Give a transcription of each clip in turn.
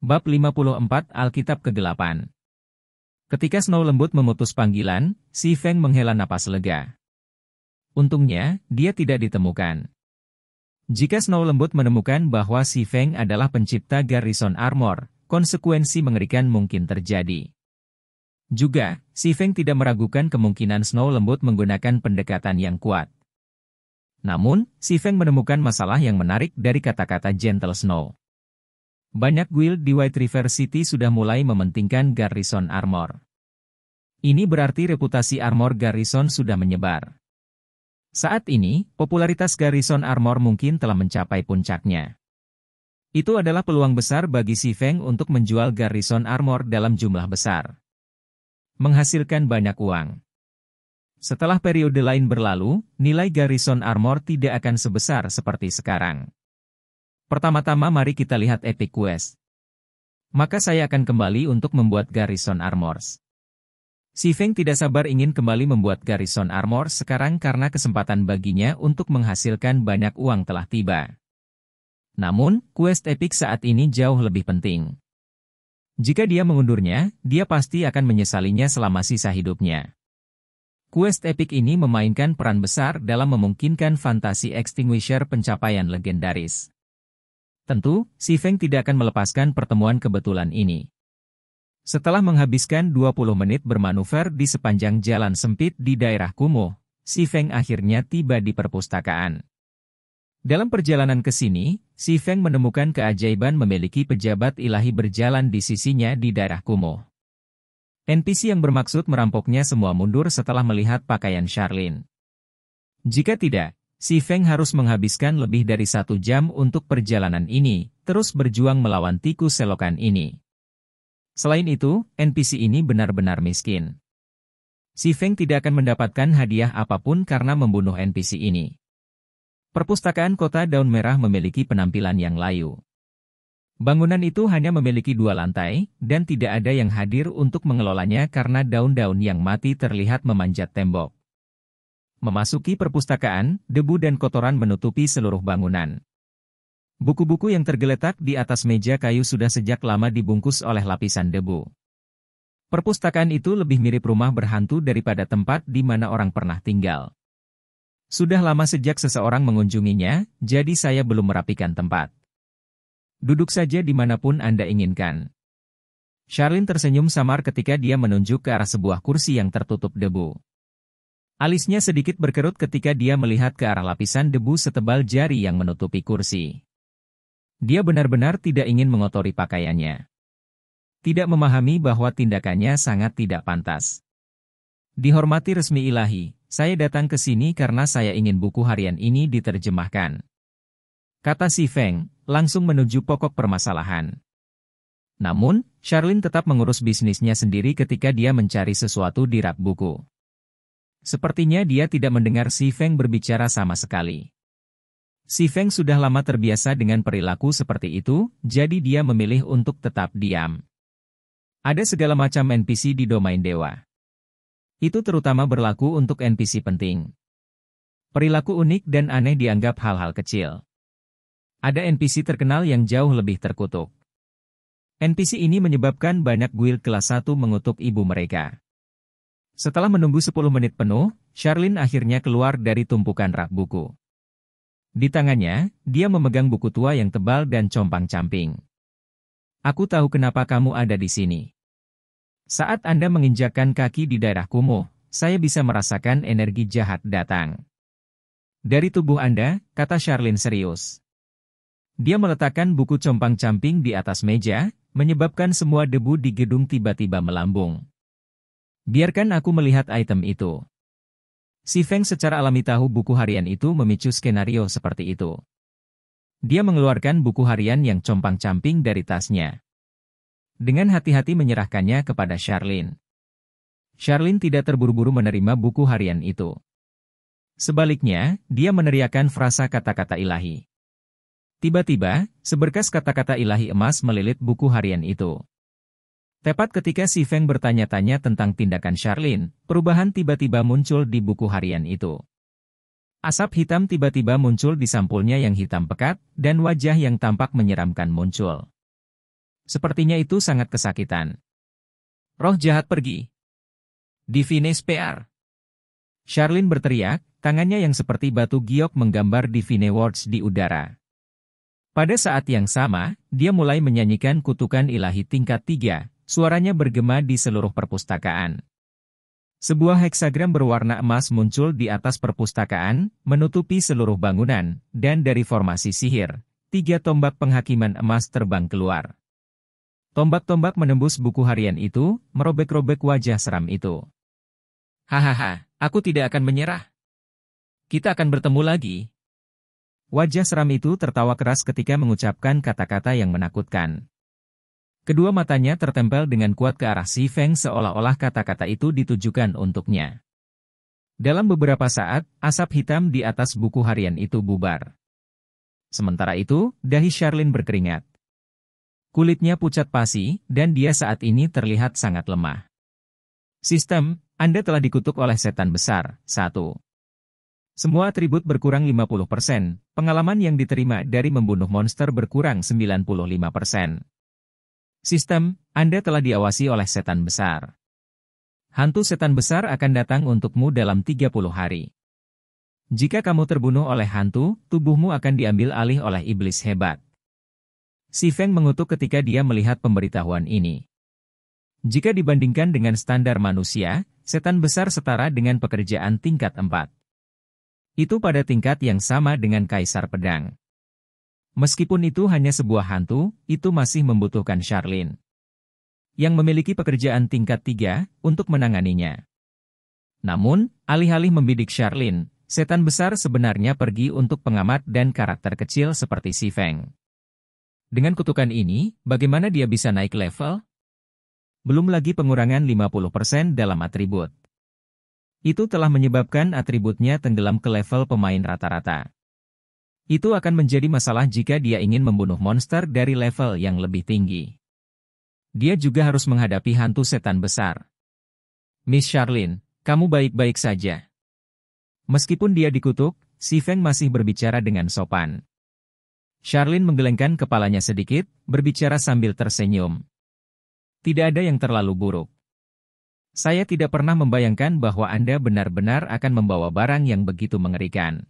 Bab 54 Alkitab Kegelapan. Ketika Snow Lembut memutus panggilan, si Feng menghela napas lega. Untungnya, dia tidak ditemukan. Jika Snow Lembut menemukan bahwa si Feng adalah pencipta Garrison Armor, konsekuensi mengerikan mungkin terjadi. Juga, si Feng tidak meragukan kemungkinan Snow Lembut menggunakan pendekatan yang kuat. Namun, si Feng menemukan masalah yang menarik dari kata-kata Gentle Snow. Banyak guild di White River City sudah mulai mementingkan Garrison Armor. Ini berarti reputasi armor Garrison sudah menyebar. Saat ini, popularitas Garrison Armor mungkin telah mencapai puncaknya. Itu adalah peluang besar bagi si Feng untuk menjual Garrison Armor dalam jumlah besar. Menghasilkan banyak uang. Setelah periode lain berlalu, nilai Garrison Armor tidak akan sebesar seperti sekarang. Pertama-tama mari kita lihat Epic Quest. Maka saya akan kembali untuk membuat Garrison Armors. Si Feng tidak sabar ingin kembali membuat Garrison Armor sekarang karena kesempatan baginya untuk menghasilkan banyak uang telah tiba. Namun, quest Epic saat ini jauh lebih penting. Jika dia mengundurnya, dia pasti akan menyesalinya selama sisa hidupnya. Quest Epic ini memainkan peran besar dalam memungkinkan fantasi Extinguisher pencapaian legendaris. Tentu, si Feng tidak akan melepaskan pertemuan kebetulan ini. Setelah menghabiskan 20 menit bermanuver di sepanjang jalan sempit di daerah kumuh, si Feng akhirnya tiba di perpustakaan. Dalam perjalanan ke sini, si Feng menemukan keajaiban memiliki pejabat ilahi berjalan di sisinya di daerah kumuh. NPC yang bermaksud merampoknya semua mundur setelah melihat pakaian Charlene. Jika tidak, si Feng harus menghabiskan lebih dari 1 jam untuk perjalanan ini, terus berjuang melawan tikus selokan ini. Selain itu, NPC ini benar-benar miskin. Si Feng tidak akan mendapatkan hadiah apapun karena membunuh NPC ini. Perpustakaan Kota Daun Merah memiliki penampilan yang layu. Bangunan itu hanya memiliki 2 lantai, dan tidak ada yang hadir untuk mengelolanya karena daun-daun yang mati terlihat memanjat tembok. Memasuki perpustakaan, debu dan kotoran menutupi seluruh bangunan. Buku-buku yang tergeletak di atas meja kayu sudah sejak lama dibungkus oleh lapisan debu. Perpustakaan itu lebih mirip rumah berhantu daripada tempat di mana orang pernah tinggal. Sudah lama sejak seseorang mengunjunginya, jadi saya belum merapikan tempat. Duduk saja dimanapun Anda inginkan. Charlene tersenyum samar ketika dia menunjuk ke arah sebuah kursi yang tertutup debu. Alisnya sedikit berkerut ketika dia melihat ke arah lapisan debu setebal jari yang menutupi kursi. Dia benar-benar tidak ingin mengotori pakaiannya. Tidak memahami bahwa tindakannya sangat tidak pantas. Dihormati resmi ilahi, saya datang ke sini karena saya ingin buku harian ini diterjemahkan. Kata si Feng, langsung menuju pokok permasalahan. Namun, Charlene tetap mengurus bisnisnya sendiri ketika dia mencari sesuatu di rak buku. Sepertinya dia tidak mendengar si Feng berbicara sama sekali. Si Feng sudah lama terbiasa dengan perilaku seperti itu, jadi dia memilih untuk tetap diam. Ada segala macam NPC di domain dewa. Itu terutama berlaku untuk NPC penting. Perilaku unik dan aneh dianggap hal-hal kecil. Ada NPC terkenal yang jauh lebih terkutuk. NPC ini menyebabkan banyak guild kelas 1 mengutuk ibu mereka. Setelah menunggu 10 menit penuh, Charlene akhirnya keluar dari tumpukan rak buku. Di tangannya, dia memegang buku tua yang tebal dan compang-camping. Aku tahu kenapa kamu ada di sini. Saat Anda menginjakkan kaki di daerah kumuh, saya bisa merasakan energi jahat datang. Dari tubuh Anda, kata Charlene serius. Dia meletakkan buku compang-camping di atas meja, menyebabkan semua debu di gedung tiba-tiba melambung. Biarkan aku melihat item itu. Si Feng secara alami tahu buku harian itu memicu skenario seperti itu. Dia mengeluarkan buku harian yang compang-camping dari tasnya. Dengan hati-hati menyerahkannya kepada Charlene. Charlene tidak terburu-buru menerima buku harian itu. Sebaliknya, dia meneriakkan frasa kata-kata ilahi. Tiba-tiba, seberkas kata-kata ilahi emas melilit buku harian itu. Tepat ketika si Feng bertanya-tanya tentang tindakan Charlene, perubahan tiba-tiba muncul di buku harian itu. Asap hitam tiba-tiba muncul di sampulnya yang hitam pekat, dan wajah yang tampak menyeramkan muncul. Sepertinya itu sangat kesakitan. Roh jahat pergi. Divine Spear. Charlene berteriak, tangannya yang seperti batu giok menggambar Divine Words di udara. Pada saat yang sama, dia mulai menyanyikan kutukan ilahi tingkat 3, suaranya bergema di seluruh perpustakaan. Sebuah heksagram berwarna emas muncul di atas perpustakaan, menutupi seluruh bangunan, dan dari formasi sihir, 3 tombak penghakiman emas terbang keluar. Tombak-tombak menembus buku harian itu, merobek-robek wajah seram itu. Hahaha, aku tidak akan menyerah. Kita akan bertemu lagi. Wajah seram itu tertawa keras ketika mengucapkan kata-kata yang menakutkan. Kedua matanya tertempel dengan kuat ke arah Si Feng seolah-olah kata-kata itu ditujukan untuknya. Dalam beberapa saat, asap hitam di atas buku harian itu bubar. Sementara itu, dahi Charlene berkeringat. Kulitnya pucat pasi, dan dia saat ini terlihat sangat lemah. Sistem, Anda telah dikutuk oleh setan besar. 1. Semua atribut berkurang 50%, pengalaman yang diterima dari membunuh monster berkurang 95%. Sistem, Anda telah diawasi oleh setan besar. Hantu setan besar akan datang untukmu dalam 30 hari. Jika kamu terbunuh oleh hantu, tubuhmu akan diambil alih oleh iblis hebat. Si Feng mengutuk ketika dia melihat pemberitahuan ini. Jika dibandingkan dengan standar manusia, setan besar setara dengan pekerjaan tingkat 4. Itu pada tingkat yang sama dengan Kaisar Pedang. Meskipun itu hanya sebuah hantu, itu masih membutuhkan Charlene, yang memiliki pekerjaan tingkat 3, untuk menanganinya. Namun, alih-alih membidik Charlene, setan besar sebenarnya pergi untuk pengamat dan karakter kecil seperti Si Feng. Dengan kutukan ini, bagaimana dia bisa naik level? Belum lagi pengurangan 50% dalam atribut. Itu telah menyebabkan atributnya tenggelam ke level pemain rata-rata. Itu akan menjadi masalah jika dia ingin membunuh monster dari level yang lebih tinggi. Dia juga harus menghadapi hantu setan besar. Miss Charlene, kamu baik-baik saja. Meskipun dia dikutuk, Si Feng masih berbicara dengan sopan. Charlene menggelengkan kepalanya sedikit, berbicara sambil tersenyum. Tidak ada yang terlalu buruk. Saya tidak pernah membayangkan bahwa Anda benar-benar akan membawa barang yang begitu mengerikan.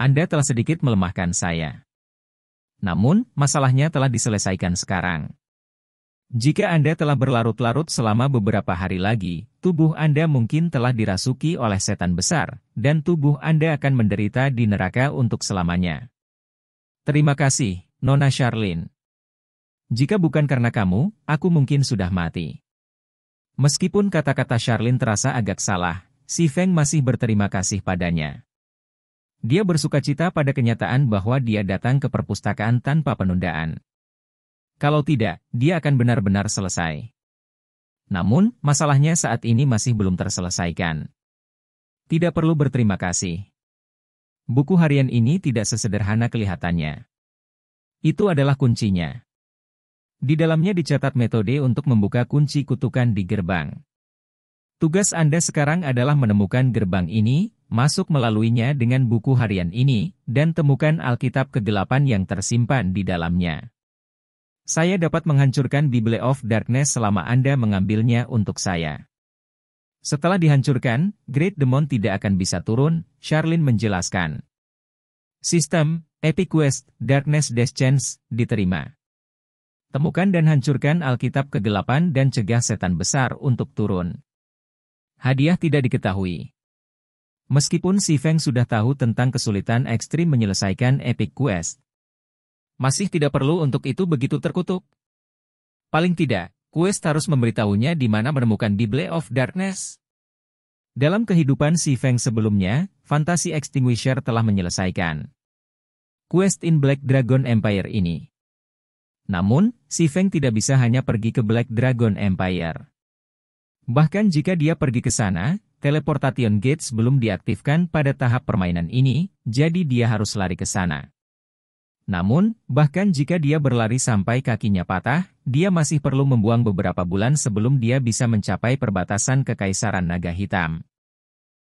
Anda telah sedikit melemahkan saya. Namun, masalahnya telah diselesaikan sekarang. Jika Anda telah berlarut-larut selama beberapa hari lagi, tubuh Anda mungkin telah dirasuki oleh setan besar, dan tubuh Anda akan menderita di neraka untuk selamanya. Terima kasih, Nona Charlene. Jika bukan karena kamu, aku mungkin sudah mati. Meskipun kata-kata Charlene terasa agak salah, Si Feng masih berterima kasih padanya. Dia bersukacita pada kenyataan bahwa dia datang ke perpustakaan tanpa penundaan. Kalau tidak, dia akan benar-benar selesai. Namun, masalahnya saat ini masih belum terselesaikan. Tidak perlu berterima kasih. Buku harian ini tidak sesederhana kelihatannya. Itu adalah kuncinya. Di dalamnya dicatat metode untuk membuka kunci kutukan di gerbang. Tugas Anda sekarang adalah menemukan gerbang ini, masuk melaluinya dengan buku harian ini, dan temukan Alkitab kegelapan yang tersimpan di dalamnya. Saya dapat menghancurkan Bible of Darkness selama Anda mengambilnya untuk saya. Setelah dihancurkan, Great Demon tidak akan bisa turun, Charlene menjelaskan. Sistem, Epic Quest, Darkness Death Chance, diterima. Temukan dan hancurkan Alkitab kegelapan dan cegah setan besar untuk turun. Hadiah tidak diketahui. Meskipun Si Feng sudah tahu tentang kesulitan ekstrim menyelesaikan Epic Quest, masih tidak perlu untuk itu begitu terkutuk. Paling tidak, Quest harus memberitahunya di mana menemukan Bible of Darkness. Dalam kehidupan Si Feng sebelumnya, Fantasy Extinguisher telah menyelesaikan Quest in Black Dragon Empire ini. Namun, Si Feng tidak bisa hanya pergi ke Black Dragon Empire. Bahkan jika dia pergi ke sana, Teleportation Gates belum diaktifkan pada tahap permainan ini, jadi dia harus lari ke sana. Namun, bahkan jika dia berlari sampai kakinya patah, dia masih perlu membuang beberapa bulan sebelum dia bisa mencapai perbatasan Kekaisaran Naga Hitam.